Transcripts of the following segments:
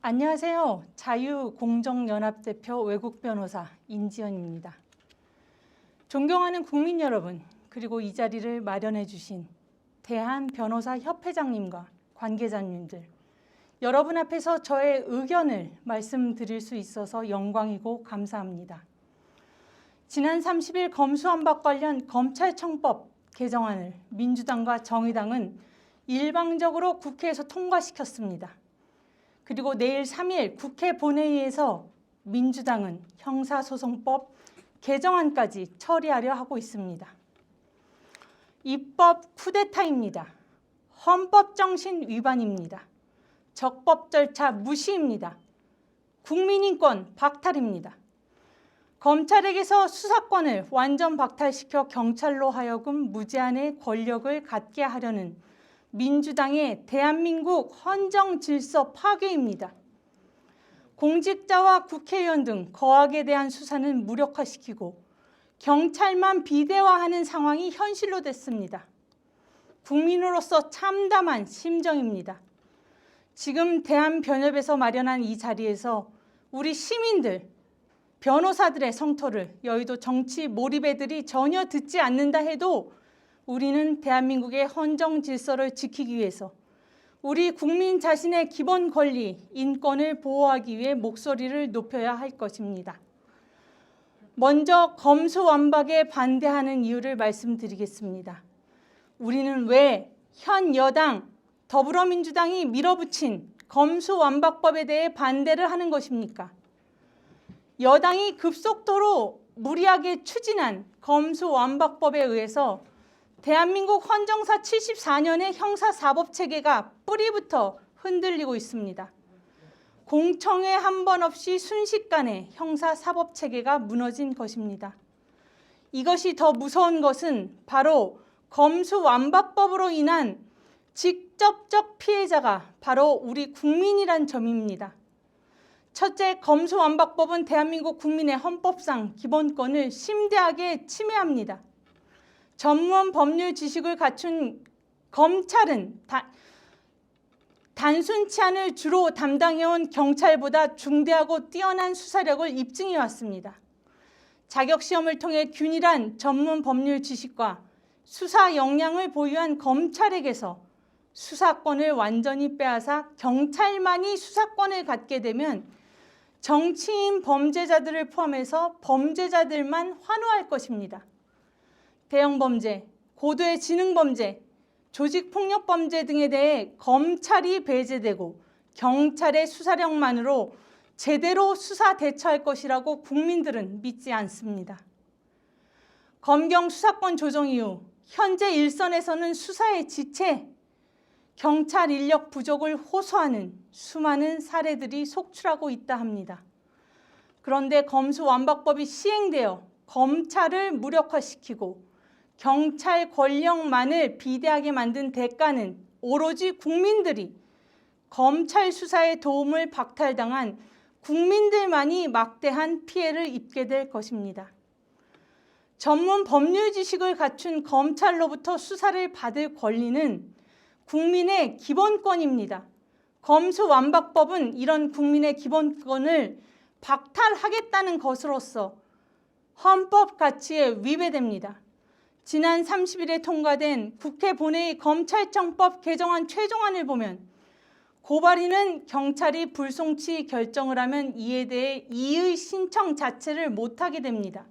안녕하세요. 자유공정연합대표 외국변호사 인지연입니다. 존경하는 국민 여러분, 그리고 이 자리를 마련해 주신 대한변호사협회장님과 관계자님들, 여러분 앞에서 저의 의견을 말씀드릴 수 있어서 영광이고 감사합니다. 지난 30일 검수완박 관련 검찰청법 개정안을 민주당과 정의당은 일방적으로 국회에서 통과시켰습니다. 그리고 내일 3일 국회 본회의에서 민주당은 형사소송법 개정안까지 처리하려 하고 있습니다. 입법 쿠데타입니다. 헌법 정신 위반입니다. 적법 절차 무시입니다. 국민인권 박탈입니다. 검찰에게서 수사권을 완전 박탈시켜 경찰로 하여금 무제한의 권력을 갖게 하려는 민주당의 대한민국 헌정 질서 파괴입니다. 공직자와 국회의원 등 거악에 대한 수사는 무력화시키고 경찰만 비대화하는 상황이 현실로 됐습니다. 국민으로서 참담한 심정입니다. 지금 대한변협에서 마련한 이 자리에서 우리 시민들, 변호사들의 성토를 여의도 정치 몰입애들이 전혀 듣지 않는다 해도 우리는 대한민국의 헌정 질서를 지키기 위해서 우리 국민 자신의 기본 권리, 인권을 보호하기 위해 목소리를 높여야 할 것입니다. 먼저 검수완박에 반대하는 이유를 말씀드리겠습니다. 우리는 왜 현 여당 더불어민주당이 밀어붙인 검수완박법에 대해 반대를 하는 것입니까? 여당이 급속도로 무리하게 추진한 검수완박법에 의해서 대한민국 헌정사 74년의 형사사법체계가 뿌리부터 흔들리고 있습니다. 공청회 한 번 없이 순식간에 형사사법체계가 무너진 것입니다. 이것이 더 무서운 것은 바로 검수완박법으로 인한 직접적 피해자가 바로 우리 국민이란 점입니다. 첫째, 검수완박법은 대한민국 국민의 헌법상 기본권을 심대하게 침해합니다. 전문 법률 지식을 갖춘 검찰은 단순 치안을 주로 담당해온 경찰보다 중대하고 뛰어난 수사력을 입증해왔습니다. 자격시험을 통해 균일한 전문 법률 지식과 수사 역량을 보유한 검찰에게서 수사권을 완전히 빼앗아 경찰만이 수사권을 갖게 되면 정치인 범죄자들을 포함해서 범죄자들만 환호할 것입니다. 대형범죄, 고도의 지능범죄, 조직폭력범죄 등에 대해 검찰이 배제되고 경찰의 수사력만으로 제대로 수사 대처할 것이라고 국민들은 믿지 않습니다. 검경 수사권 조정 이후 현재 일선에서는 수사의 지체, 경찰 인력 부족을 호소하는 수많은 사례들이 속출하고 있다 합니다. 그런데 검수완박법이 시행되어 검찰을 무력화시키고 경찰 권력만을 비대하게 만든 대가는 오로지 국민들이 검찰 수사에 도움을 박탈당한 국민들만이 막대한 피해를 입게 될 것입니다. 전문 법률 지식을 갖춘 검찰로부터 수사를 받을 권리는 국민의 기본권입니다. 검수완박법은 이런 국민의 기본권을 박탈하겠다는 것으로서 헌법 가치에 위배됩니다. 지난 30일에 통과된 국회 본회의 검찰청법 개정안 최종안을 보면 고발인은 경찰이 불송치 결정을 하면 이에 대해 이의 신청 자체를 못하게 됩니다.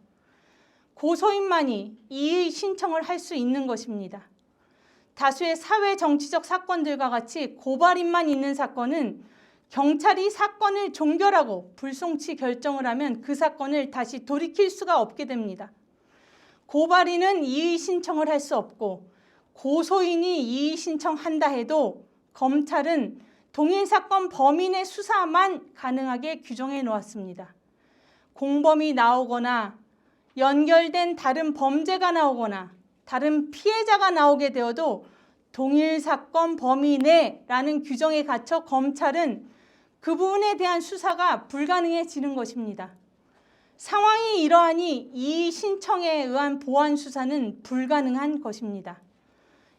고소인만이 이의 신청을 할 수 있는 것입니다. 다수의 사회 정치적 사건들과 같이 고발인만 있는 사건은 경찰이 사건을 종결하고 불송치 결정을 하면 그 사건을 다시 돌이킬 수가 없게 됩니다. 고발인은 이의 신청을 할 수 없고 고소인이 이의 신청한다 해도 검찰은 동일 사건 범인의 수사만 가능하게 규정해 놓았습니다. 공범이 나오거나 연결된 다른 범죄가 나오거나 다른 피해자가 나오게 되어도 동일 사건 범위 내라는 규정에 갇혀 검찰은 그 부분에 대한 수사가 불가능해지는 것입니다. 상황이 이러하니 이의 신청에 의한 보완 수사는 불가능한 것입니다.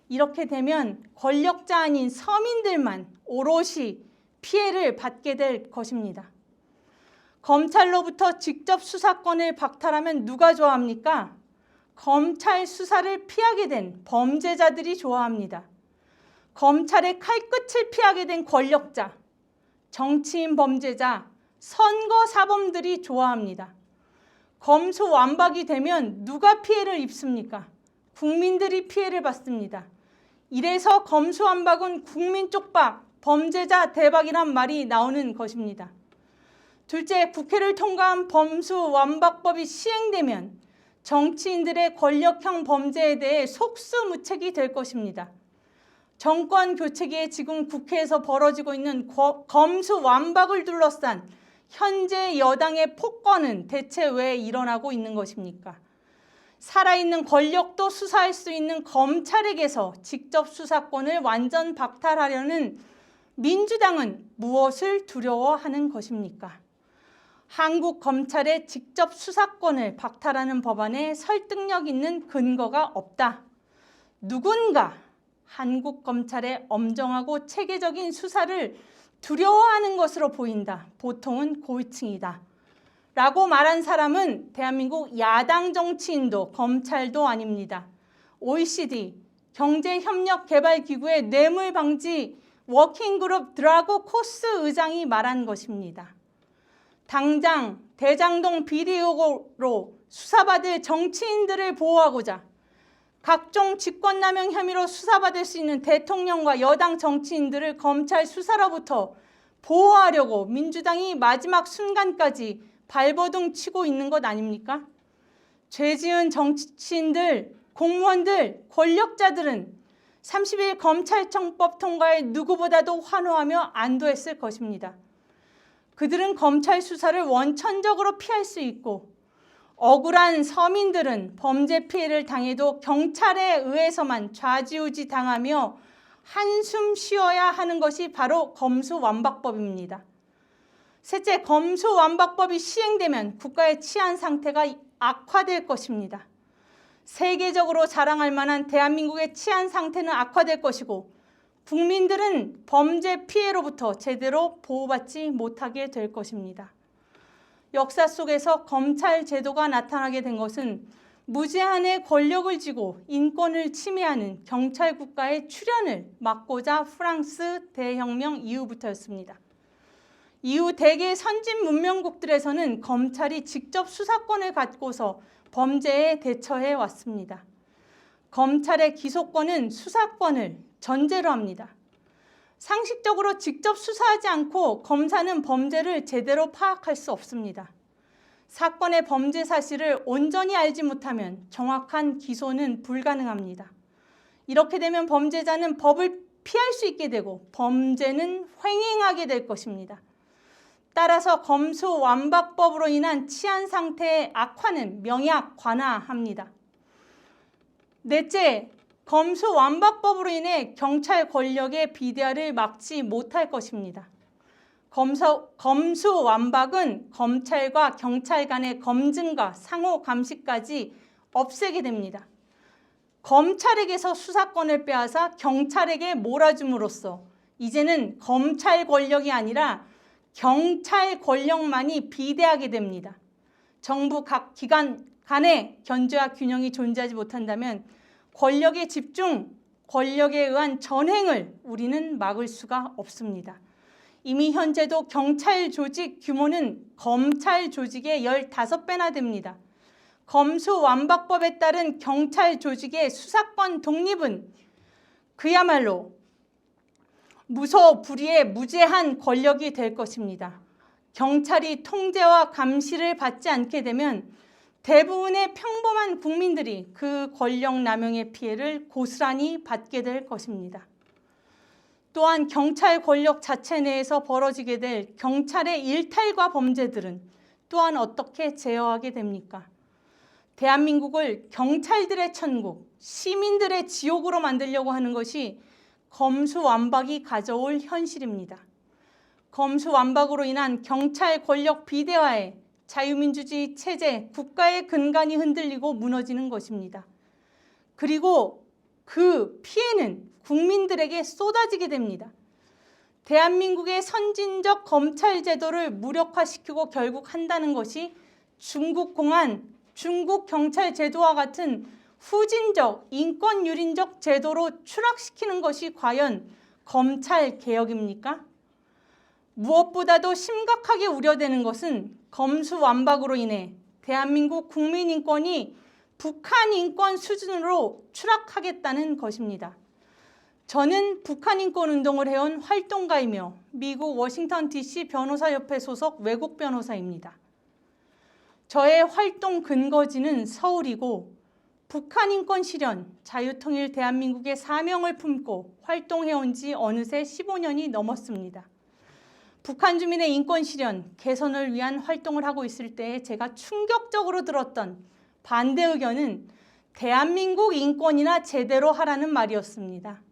이렇게 되면 권력자 아닌 서민들만 오롯이 피해를 받게 될 것입니다. 검찰로부터 직접 수사권을 박탈하면 누가 좋아합니까? 검찰 수사를 피하게 된 범죄자들이 좋아합니다. 검찰의 칼끝을 피하게 된 권력자, 정치인 범죄자, 선거 사범들이 좋아합니다. 검수완박이 되면 누가 피해를 입습니까? 국민들이 피해를 받습니다. 이래서 검수완박은 국민 쪽박, 범죄자 대박이란 말이 나오는 것입니다. 둘째, 국회를 통과한 검수완박법이 시행되면 정치인들의 권력형 범죄에 대해 속수무책이 될 것입니다. 정권 교체기에 지금 국회에서 벌어지고 있는 검수완박을 둘러싼 현재 여당의 폭거는 대체 왜 일어나고 있는 것입니까? 살아있는 권력도 수사할 수 있는 검찰에게서 직접 수사권을 완전 박탈하려는 민주당은 무엇을 두려워하는 것입니까? 한국 검찰의 직접 수사권을 박탈하는 법안에 설득력 있는 근거가 없다. 누군가 한국 검찰의 엄정하고 체계적인 수사를 두려워하는 것으로 보인다. 보통은 고위층이다. 라고 말한 사람은 대한민국 야당 정치인도 검찰도 아닙니다. OECD 경제협력개발기구의 뇌물방지 워킹그룹 드라고 코스 의장이 말한 것입니다. 당장 대장동 비리 의혹으로 수사받을 정치인들을 보호하고자 각종 직권남용 혐의로 수사받을 수 있는 대통령과 여당 정치인들을 검찰 수사로부터 보호하려고 민주당이 마지막 순간까지 발버둥 치고 있는 것 아닙니까? 죄 지은 정치인들, 공무원들, 권력자들은 30일 검찰청법 통과에 누구보다도 환호하며 안도했을 것입니다. 그들은 검찰 수사를 원천적으로 피할 수 있고 억울한 서민들은 범죄 피해를 당해도 경찰에 의해서만 좌지우지 당하며 한숨 쉬어야 하는 것이 바로 검수완박법입니다. 셋째, 검수완박법이 시행되면 국가의 치안 상태가 악화될 것입니다. 세계적으로 자랑할 만한 대한민국의 치안 상태는 악화될 것이고 국민들은 범죄 피해로부터 제대로 보호받지 못하게 될 것입니다. 역사 속에서 검찰 제도가 나타나게 된 것은 무제한의 권력을 쥐고 인권을 침해하는 경찰 국가의 출현을 막고자 프랑스 대혁명 이후부터였습니다. 이후 대개 선진 문명국들에서는 검찰이 직접 수사권을 갖고서 범죄에 대처해 왔습니다. 검찰의 기소권은 수사권을 전제로 합니다. 상식적으로 직접 수사하지 않고 검사는 범죄를 제대로 파악할 수 없습니다. 사건의 범죄 사실을 온전히 알지 못하면 정확한 기소는 불가능합니다. 이렇게 되면 범죄자는 법을 피할 수 있게 되고 범죄는 횡행하게 될 것입니다. 따라서 검수완박법으로 인한 치안 상태의 악화는 명약관화합니다. 넷째, 검수완박법으로 인해 경찰 권력의 비대화를 막지 못할 것입니다. 검수완박은 검찰과 경찰 간의 검증과 상호 감시까지 없애게 됩니다. 검찰에게서 수사권을 빼앗아 경찰에게 몰아줌으로써 이제는 검찰 권력이 아니라 경찰 권력만이 비대하게 됩니다. 정부 각 기관 간의 견제와 균형이 존재하지 못한다면 권력의 집중, 권력에 의한 전횡을 우리는 막을 수가 없습니다. 이미 현재도 경찰 조직 규모는 검찰 조직의 15배나 됩니다. 검수완박법에 따른 경찰 조직의 수사권 독립은 그야말로 무소불위의 무제한 권력이 될 것입니다. 경찰이 통제와 감시를 받지 않게 되면 대부분의 평범한 국민들이 그 권력 남용의 피해를 고스란히 받게 될 것입니다. 또한 경찰 권력 자체 내에서 벌어지게 될 경찰의 일탈과 범죄들은 또한 어떻게 제어하게 됩니까? 대한민국을 경찰들의 천국, 시민들의 지옥으로 만들려고 하는 것이 검수완박이 가져올 현실입니다. 검수완박으로 인한 경찰 권력 비대화에 자유민주주의 체제, 국가의 근간이 흔들리고 무너지는 것입니다. 그리고 그 피해는 국민들에게 쏟아지게 됩니다. 대한민국의 선진적 검찰 제도를 무력화시키고 결국 한다는 것이 중국 공안, 중국 경찰 제도와 같은 후진적, 인권유린적 제도로 추락시키는 것이 과연 검찰 개혁입니까? 무엇보다도 심각하게 우려되는 것은 검수완박으로 인해 대한민국 국민 인권이 북한 인권 수준으로 추락하겠다는 것입니다. 저는 북한 인권 운동을 해온 활동가이며 미국 워싱턴 DC 변호사협회 소속 외국 변호사입니다. 저의 활동 근거지는 서울이고 북한 인권 실현, 자유통일 대한민국의 사명을 품고 활동해온 지 어느새 15년이 넘었습니다. 북한 주민의 인권 실현, 개선을 위한 활동을 하고 있을 때 제가 충격적으로 들었던 반대 의견은 대한민국 인권이나 제대로 하라는 말이었습니다.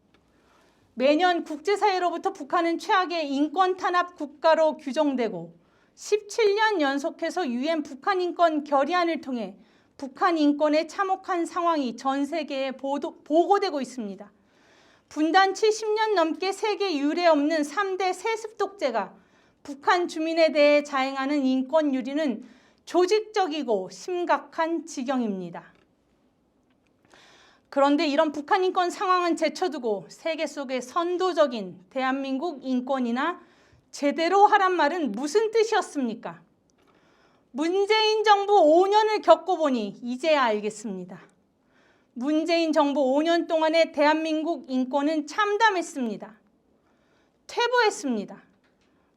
매년 국제사회로부터 북한은 최악의 인권 탄압 국가로 규정되고 17년 연속해서 UN 북한 인권 결의안을 통해 북한 인권에 참혹한 상황이 전 세계에 보고되고 있습니다. 분단 70년 넘게 세계 유례 없는 3대 세습 독재가 북한 주민에 대해 자행하는 인권 유린은 조직적이고 심각한 지경입니다. 그런데 이런 북한 인권 상황은 제쳐두고 세계 속의 선도적인 대한민국 인권이나 제대로 하란 말은 무슨 뜻이었습니까? 문재인 정부 5년을 겪어보니 이제야 알겠습니다. 문재인 정부 5년 동안의 대한민국 인권은 참담했습니다. 퇴보했습니다.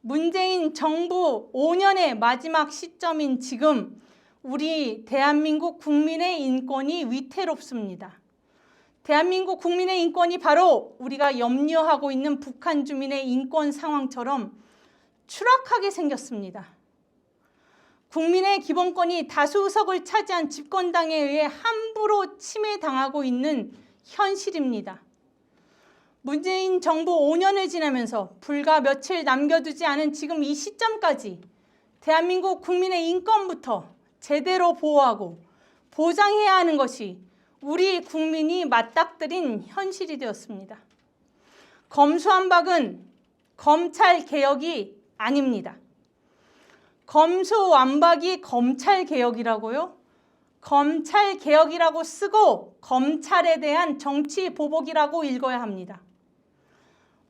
문재인 정부 5년의 마지막 시점인 지금 우리 대한민국 국민의 인권이 위태롭습니다. 대한민국 국민의 인권이 바로 우리가 염려하고 있는 북한 주민의 인권 상황처럼 추락하게 생겼습니다. 국민의 기본권이 다수 의석을 차지한 집권당에 의해 함부로 침해당하고 있는 현실입니다. 문재인 정부 5년을 지나면서 불과 며칠 남겨두지 않은 지금 이 시점까지 대한민국 국민의 인권부터 제대로 보호하고 보장해야 하는 것이 우리 국민이 맞닥뜨린 현실이 되었습니다. 검수완박은 검찰 개혁이 아닙니다. 검수완박이 검찰 개혁이라고요? 검찰 개혁이라고 쓰고 검찰에 대한 정치 보복이라고 읽어야 합니다.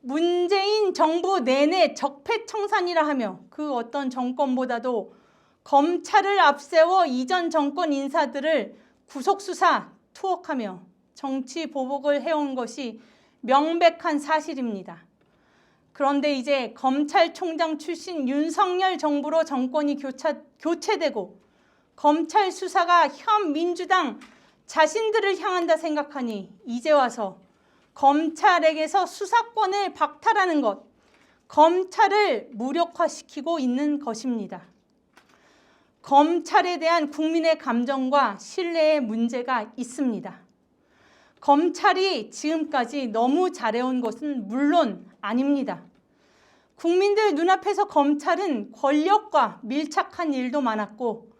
문재인 정부 내내 적폐청산이라 하며 그 어떤 정권보다도 검찰을 앞세워 이전 정권 인사들을 구속수사, 투옥하며 정치 보복을 해온 것이 명백한 사실입니다. 그런데 이제 검찰총장 출신 윤석열 정부로 정권이 교체되고 검찰 수사가 현 민주당 자신들을 향한다 생각하니 이제 와서 검찰에게서 수사권을 박탈하는 것, 검찰을 무력화시키고 있는 것입니다. 검찰에 대한 국민의 감정과 신뢰의 문제가 있습니다. 검찰이 지금까지 너무 잘해온 것은 물론 아닙니다. 국민들 눈앞에서 검찰은 권력과 밀착한 일도 많았고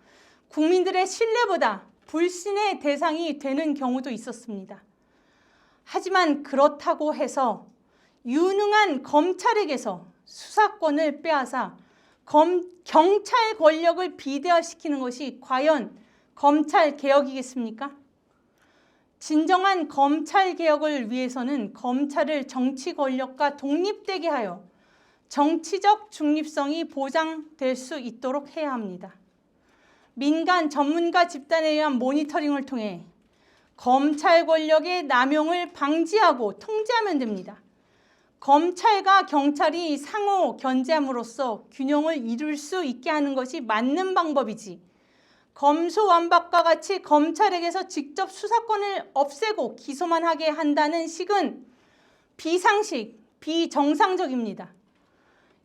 국민들의 신뢰보다 불신의 대상이 되는 경우도 있었습니다. 하지만 그렇다고 해서 유능한 검찰에게서 수사권을 빼앗아 경찰 권력을 비대화시키는 것이 과연 검찰 개혁이겠습니까? 진정한 검찰 개혁을 위해서는 검찰을 정치 권력과 독립되게 하여 정치적 중립성이 보장될 수 있도록 해야 합니다. 민간 전문가 집단에 의한 모니터링을 통해 검찰 권력의 남용을 방지하고 통제하면 됩니다. 검찰과 경찰이 상호 견제함으로써 균형을 이룰 수 있게 하는 것이 맞는 방법이지 검수완박과 같이 검찰에게서 직접 수사권을 없애고 기소만 하게 한다는 식은 비상식, 비정상적입니다.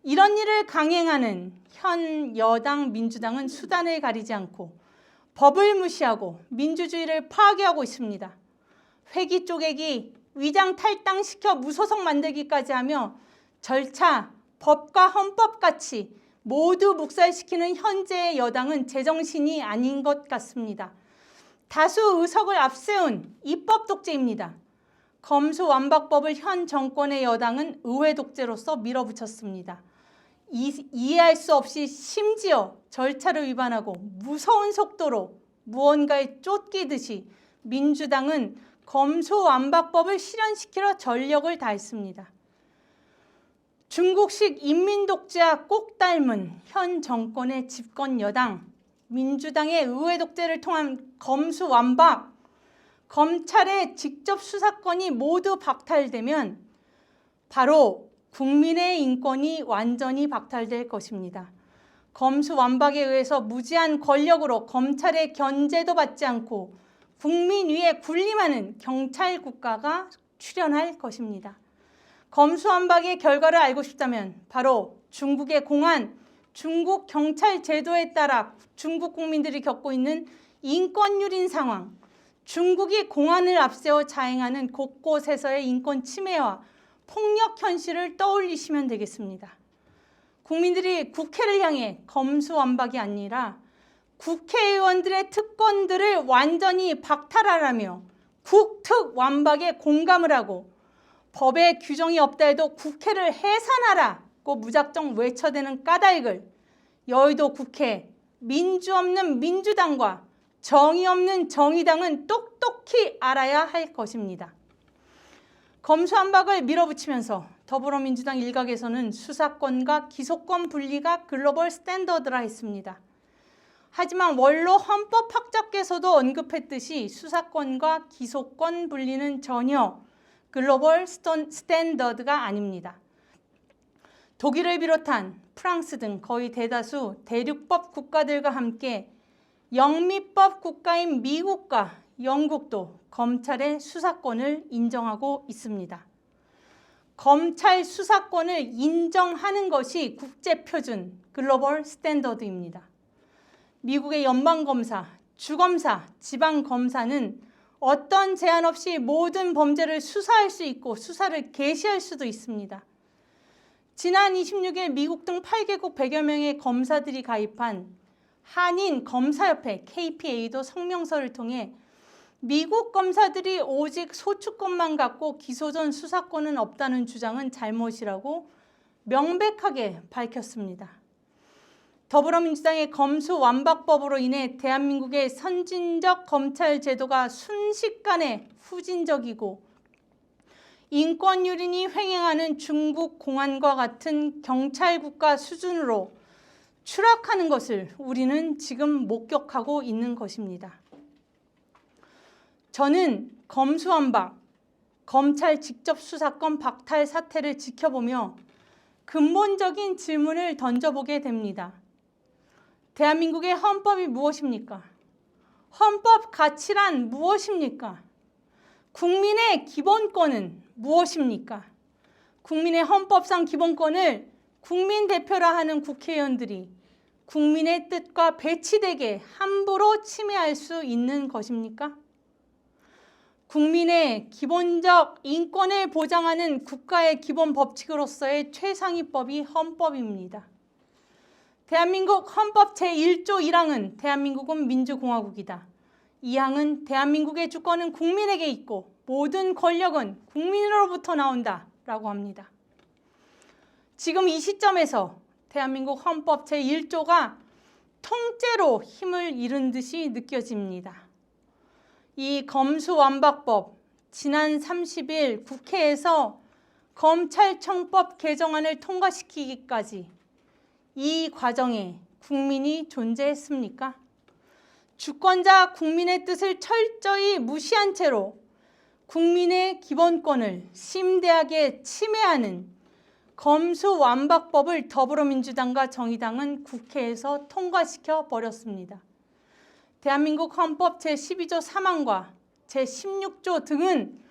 이런 일을 강행하는 현 여당 민주당은 수단을 가리지 않고 법을 무시하고 민주주의를 파괴하고 있습니다. 회기 쪼개기, 위장 탈당시켜 무소속 만들기까지 하며 절차, 법과 헌법같이 모두 묵살시키는 현재의 여당은 제정신이 아닌 것 같습니다. 다수 의석을 앞세운 입법 독재입니다. 검수완박법을 현 정권의 여당은 의회 독재로서 밀어붙였습니다. 이해할 수 없이 심지어 절차를 위반하고 무서운 속도로 무언가에 쫓기듯이 민주당은 검수완박법을 실현시키려 전력을 다했습니다. 중국식 인민독재와 꼭 닮은 현 정권의 집권 여당, 민주당의 의회 독재를 통한 검수완박, 검찰의 직접 수사권이 모두 박탈되면 바로 국민의 인권이 완전히 박탈될 것입니다. 검수완박에 의해서 무제한 권력으로 검찰의 견제도 받지 않고 국민 위에 군림하는 경찰 국가가 출현할 것입니다. 검수완박의 결과를 알고 싶다면 바로 중국의 공안, 중국 경찰 제도에 따라 중국 국민들이 겪고 있는 인권유린 상황, 중국이 공안을 앞세워 자행하는 곳곳에서의 인권 침해와 폭력 현실을 떠올리시면 되겠습니다. 국민들이 국회를 향해 검수완박이 아니라 국회의원들의 특권들을 완전히 박탈하라며 국특완박에 공감을 하고 법에 규정이 없다 해도 국회를 해산하라고 무작정 외쳐대는 까닭을 여의도 국회, 민주 없는 민주당과 정의 없는 정의당은 똑똑히 알아야 할 것입니다. 검수완박을 밀어붙이면서 더불어민주당 일각에서는 수사권과 기소권 분리가 글로벌 스탠더드라 했습니다. 하지만 원로 헌법학자께서도 언급했듯이 수사권과 기소권 분리는 전혀 글로벌 스탠더드가 아닙니다. 독일을 비롯한 프랑스 등 거의 대다수 대륙법 국가들과 함께 영미법 국가인 미국과 영국도 검찰의 수사권을 인정하고 있습니다. 검찰 수사권을 인정하는 것이 국제표준 글로벌 스탠더드입니다. 미국의 연방검사, 주검사, 지방검사는 어떤 제한 없이 모든 범죄를 수사할 수 있고 수사를 개시할 수도 있습니다. 지난 26일 미국 등 8개국 100여 명의 검사들이 가입한 한인 검사협회 KPA도 성명서를 통해 미국 검사들이 오직 소추권만 갖고 기소 전 수사권은 없다는 주장은 잘못이라고 명백하게 밝혔습니다. 더불어민주당의 검수완박법으로 인해 대한민국의 선진적 검찰 제도가 순식간에 후진적이고 인권유린이 횡행하는 중국 공안과 같은 경찰 국가 수준으로 추락하는 것을 우리는 지금 목격하고 있는 것입니다. 저는 검수완박, 검찰 직접 수사권 박탈 사태를 지켜보며 근본적인 질문을 던져보게 됩니다. 대한민국의 헌법이 무엇입니까? 헌법 가치란 무엇입니까? 국민의 기본권은 무엇입니까? 국민의 헌법상 기본권을 국민 대표라 하는 국회의원들이 국민의 뜻과 배치되게 함부로 침해할 수 있는 것입니까? 국민의 기본적 인권을 보장하는 국가의 기본 법칙으로서의 최상위법이 헌법입니다. 대한민국 헌법 제1조 1항은 대한민국은 민주공화국이다. 2항은 대한민국의 주권은 국민에게 있고 모든 권력은 국민으로부터 나온다 라고 합니다. 지금 이 시점에서 대한민국 헌법 제1조가 통째로 힘을 잃은 듯이 느껴집니다. 이 검수완박법, 지난 30일 국회에서 검찰청법 개정안을 통과시키기까지 이 과정에 국민이 존재했습니까? 주권자 국민의 뜻을 철저히 무시한 채로 국민의 기본권을 심대하게 침해하는 검수완박법을 더불어민주당과 정의당은 국회에서 통과시켜 버렸습니다. 대한민국 헌법 제12조 3항과 제16조 등은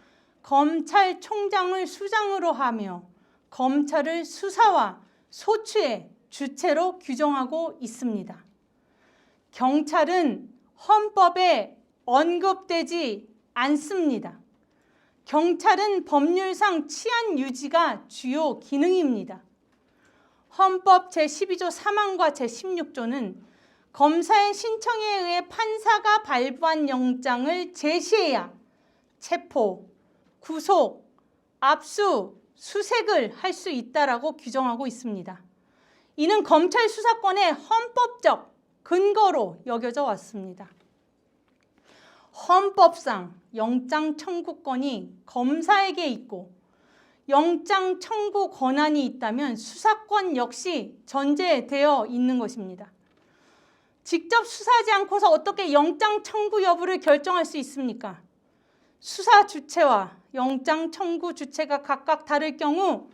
검찰총장을 수장으로 하며 검찰을 수사와 소추의 주체로 규정하고 있습니다. 경찰은 헌법에 언급되지 않습니다. 경찰은 법률상 치안 유지가 주요 기능입니다. 헌법 제12조 3항과 제16조는 검사의 신청에 의해 판사가 발부한 영장을 제시해야 체포, 구속, 압수, 수색을 할 수 있다라고 규정하고 있습니다. 이는 검찰 수사권의 헌법적 근거로 여겨져 왔습니다. 헌법상 영장 청구권이 검사에게 있고 영장 청구 권한이 있다면 수사권 역시 전제되어 있는 것입니다. 직접 수사하지 않고서 어떻게 영장 청구 여부를 결정할 수 있습니까? 수사 주체와 영장 청구 주체가 각각 다를 경우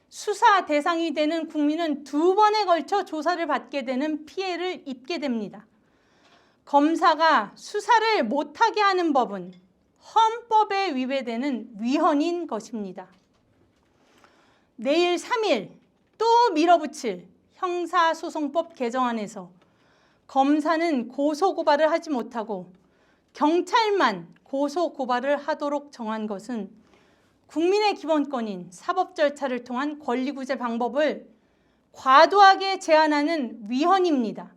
수사 대상이 되는 국민은 2번에 걸쳐 조사를 받게 되는 피해를 입게 됩니다. 검사가 수사를 못하게 하는 법은 헌법에 위배되는 위헌인 것입니다. 내일 3일 또 밀어붙일 형사소송법 개정안에서 검사는 고소고발을 하지 못하고 경찰만 고소고발을 하도록 정한 것은 국민의 기본권인 사법 절차를 통한 권리구제 방법을 과도하게 제한하는 위헌입니다.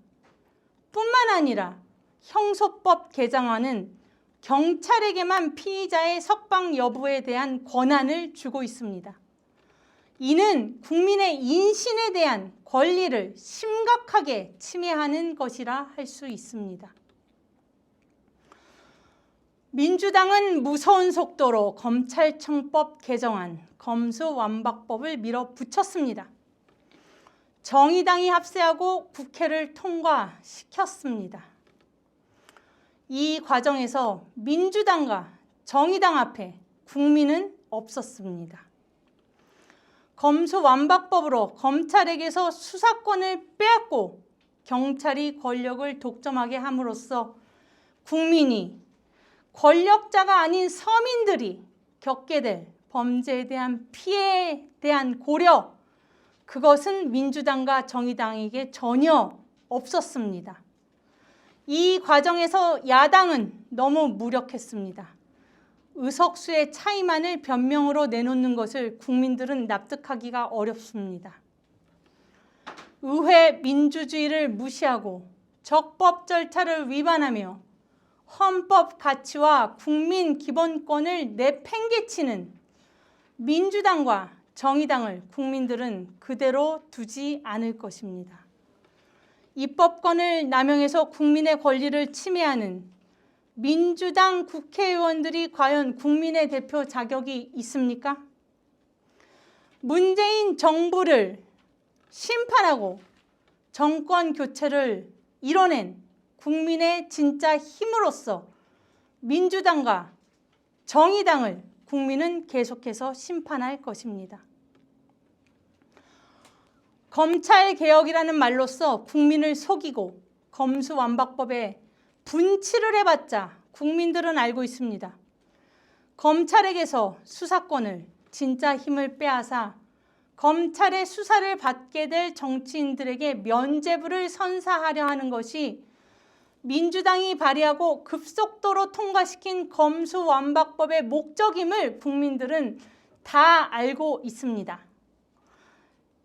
뿐만 아니라 형소법 개정안은 경찰에게만 피의자의 석방 여부에 대한 권한을 주고 있습니다. 이는 국민의 인신에 대한 권리를 심각하게 침해하는 것이라 할 수 있습니다. 민주당은 무서운 속도로 검찰청법 개정안, 검수완박법을 밀어붙였습니다. 정의당이 합세하고 국회를 통과시켰습니다. 이 과정에서 민주당과 정의당 앞에 국민은 없었습니다. 검수완박법으로 검찰에게서 수사권을 빼앗고 경찰이 권력을 독점하게 함으로써 국민이 권력자가 아닌 서민들이 겪게 될 범죄에 대한 피해에 대한 고려, 그것은 민주당과 정의당에게 전혀 없었습니다. 이 과정에서 야당은 너무 무력했습니다. 의석수의 차이만을 변명으로 내놓는 것을 국민들은 납득하기가 어렵습니다. 의회 민주주의를 무시하고 적법 절차를 위반하며 헌법 가치와 국민 기본권을 내팽개치는 민주당과 정의당을 국민들은 그대로 두지 않을 것입니다. 입법권을 남용해서 국민의 권리를 침해하는 민주당 국회의원들이 과연 국민의 대표 자격이 있습니까? 문재인 정부를 심판하고 정권 교체를 이뤄낸 국민의 진짜 힘으로써 민주당과 정의당을 국민은 계속해서 심판할 것입니다. 검찰개혁이라는 말로써 국민을 속이고 검수완박법에 분칠을 해봤자 국민들은 알고 있습니다. 검찰에게서 수사권을 진짜 힘을 빼앗아 검찰의 수사를 받게 될 정치인들에게 면죄부를 선사하려 하는 것이 민주당이 발의하고 급속도로 통과시킨 검수완박법의 목적임을 국민들은 다 알고 있습니다.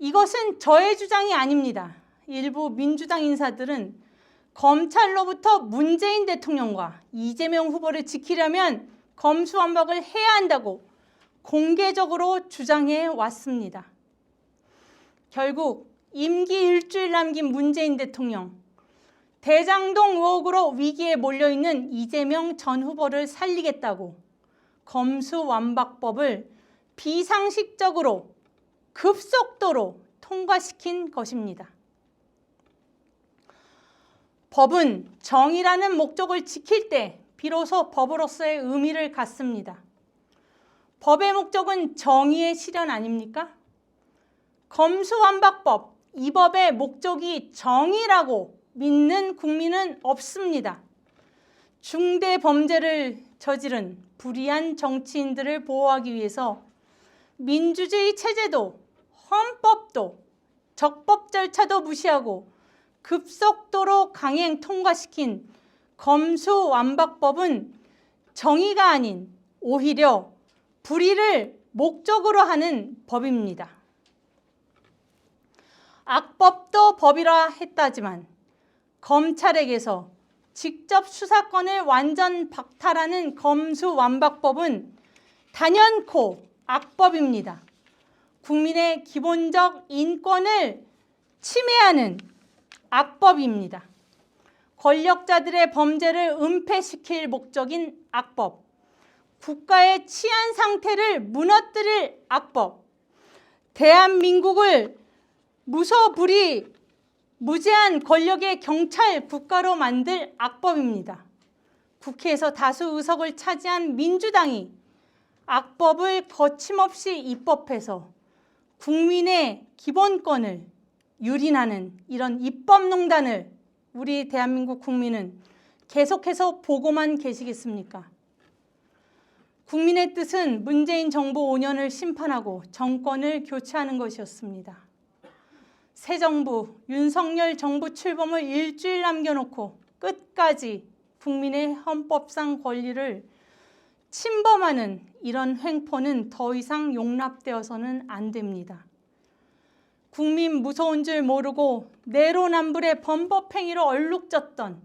이것은 저의 주장이 아닙니다. 일부 민주당 인사들은 검찰로부터 문재인 대통령과 이재명 후보를 지키려면 검수완박을 해야 한다고 공개적으로 주장해 왔습니다. 결국 임기 일주일 남긴 문재인 대통령, 대장동 의혹으로 위기에 몰려있는 이재명 전 후보를 살리겠다고 검수완박법을 비상식적으로 급속도로 통과시킨 것입니다. 법은 정의라는 목적을 지킬 때 비로소 법으로서의 의미를 갖습니다. 법의 목적은 정의의 실현 아닙니까? 검수완박법, 이 법의 목적이 정의라고 믿는 국민은 없습니다. 중대 범죄를 저지른 불의한 정치인들을 보호하기 위해서 민주주의 체제도 헌법도 적법 절차도 무시하고 급속도로 강행 통과시킨 검수완박법은 정의가 아닌 오히려 불의를 목적으로 하는 법입니다. 악법도 법이라 했다지만 검찰에게서 직접 수사권을 완전 박탈하는 검수완박법은 단연코 악법입니다. 국민의 기본적 인권을 침해하는 악법입니다. 권력자들의 범죄를 은폐시킬 목적인 악법, 국가의 치안 상태를 무너뜨릴 악법, 대한민국을 무소불위 무제한 권력의 경찰 국가로 만들 악법입니다. 국회에서 다수 의석을 차지한 민주당이 악법을 거침없이 입법해서 국민의 기본권을 유린하는 이런 입법농단을 우리 대한민국 국민은 계속해서 보고만 계시겠습니까? 국민의 뜻은 문재인 정부 5년을 심판하고 정권을 교체하는 것이었습니다. 새 정부, 윤석열 정부 출범을 일주일 남겨놓고 끝까지 국민의 헌법상 권리를 침범하는 이런 횡포는 더 이상 용납되어서는 안 됩니다. 국민 무서운 줄 모르고 내로남불의 범법행위로 얼룩졌던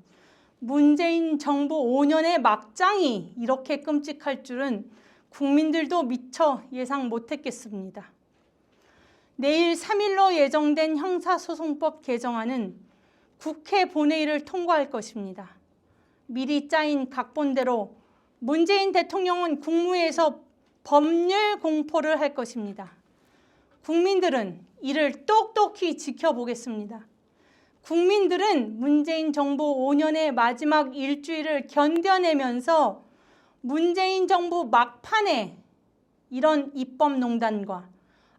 문재인 정부 5년의 막장이 이렇게 끔찍할 줄은 국민들도 미처 예상 못했겠습니다. 내일 3일로 예정된 형사소송법 개정안은 국회 본회의를 통과할 것입니다. 미리 짜인 각본대로 문재인 대통령은 국무회에서 법률 공포를 할 것입니다. 국민들은 이를 똑똑히 지켜보겠습니다. 국민들은 문재인 정부 5년의 마지막 일주일을 견뎌내면서 문재인 정부 막판에 이런 입법농단과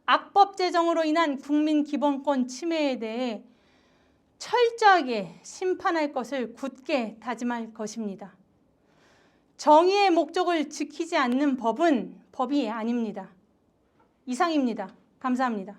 악법 제정으로 인한 국민 기본권 침해에 대해 철저하게 심판할 것을 굳게 다짐할 것입니다. 정의의 목적을 지키지 않는 법은 법이 아닙니다. 이상입니다. 감사합니다.